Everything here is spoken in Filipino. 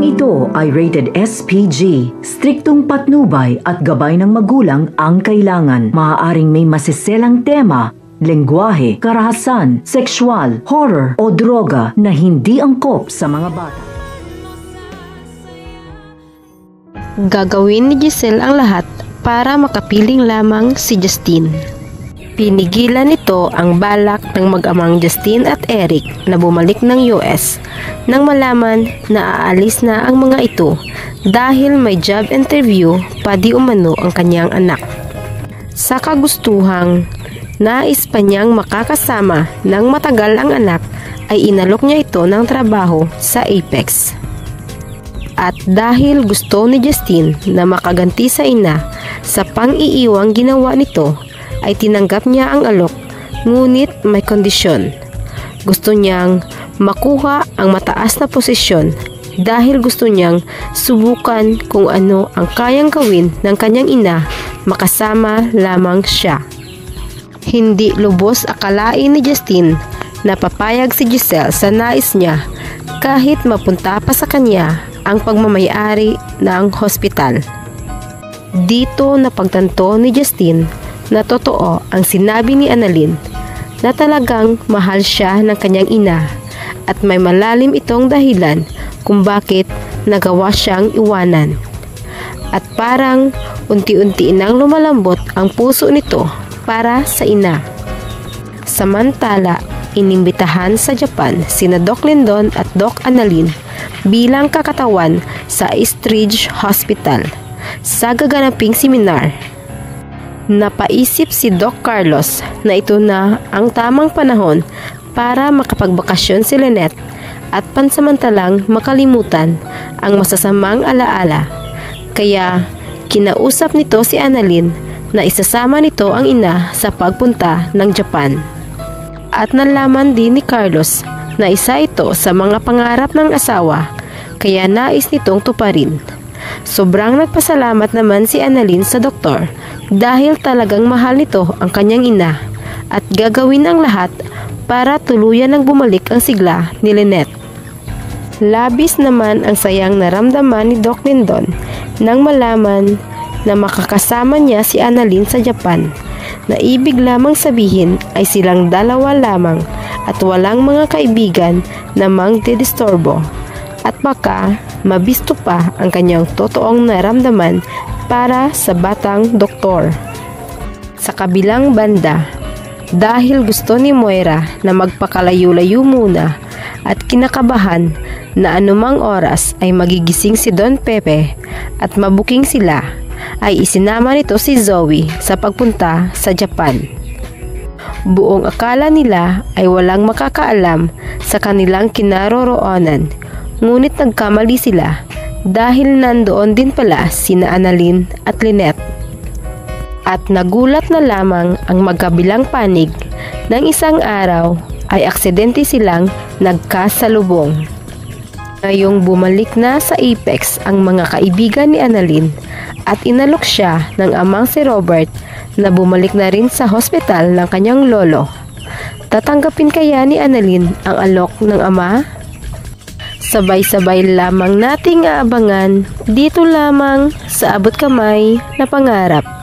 Programang ito ay rated SPG. Striktong patnubay at gabay ng magulang ang kailangan. Maaaring may masiselang tema, lengguwahe, karahasan, sexual, horror o droga na hindi angkop sa mga bata. Gagawin ni Giselle ang lahat para makapiling lamang si Justine. Pinigilan nito ang balak ng mag-amang Justine at Eric na bumalik ng US nang malaman na aalis na ang mga ito dahil may job interview pa di umano ang kanyang anak. Sa kagustuhang nais pa niyang makakasama ng matagal ang anak ay inalok niya ito ng trabaho sa Apex. At dahil gusto ni Justine na makaganti sa ina sa pang-iiwang ginawa nito, ay tinanggap niya ang alok, ngunit may kondisyon. Gusto niyang makuha ang mataas na posisyon dahil gusto niyang subukan kung ano ang kayang gawin ng kanyang ina makasama lamang siya. Hindi lubos akalain ni Justine na papayag si Giselle sa nais niya kahit mapunta pa sa kanya ang pagmamayari ng hospital. Dito napagtanto ni Justine na totoo ang sinabi ni Annalyn na talagang mahal siya ng kanyang ina at may malalim itong dahilan kung bakit nagawa siyang iwanan. At parang unti-unti nang lumalambot ang puso nito para sa ina. Samantala, inimbitahan sa Japan sina Doc Lindon at Doc Annalyn bilang kakatawan sa Eastridge Hospital sa gaganaping seminar. Napaisip si Doc Carlos na ito na ang tamang panahon para makapagbakasyon si Lynette at pansamantalang makalimutan ang masasamang alaala. Kaya kinausap nito si Annalyn na isasama nito ang ina sa pagpunta ng Japan. At nalaman din ni Carlos na isa ito sa mga pangarap ng asawa, kaya nais nitong tuparin. Sobrang nagpasalamat naman si Annalyn sa doktor dahil talagang mahal nito ang kanyang ina at gagawin ang lahat para tuluyan ng bumalik ang sigla ni Lynette. Labis naman ang sayang naramdaman ni Doc Lindon nang malaman na makakasama niya si Annalyn sa Japan, na ibig lamang sabihin ay silang dalawa lamang at walang mga kaibigan na mangdidisturbo at baka mabisto pa ang kanyang totoong naramdaman para sa batang doktor. Sa kabilang banda, dahil gusto ni Moira na magpakalayo-layo muna at kinakabahan na anumang oras ay magigising si Don Pepe at mabuking sila, ay isinama nito si Zoe sa pagpunta sa Japan. Buong akala nila ay walang makakaalam sa kanilang kinaroroonan, ngunit nagkamali sila dahil nandoon din pala sina Annalyn at Lynette. At nagulat na lamang ang magkabilang panig ng isang araw ay aksidente silang nagkasalubong. Ngayong bumalik na sa Apex ang mga kaibigan ni Annalyn at inalok siya ng amang si Robert na bumalik na rin sa hospital ng kanyang lolo. Tatanggapin kaya ni Annalyn ang alok ng ama? Sabay-sabay lamang nating aabangan dito lamang sa Abot Kamay na Pangarap.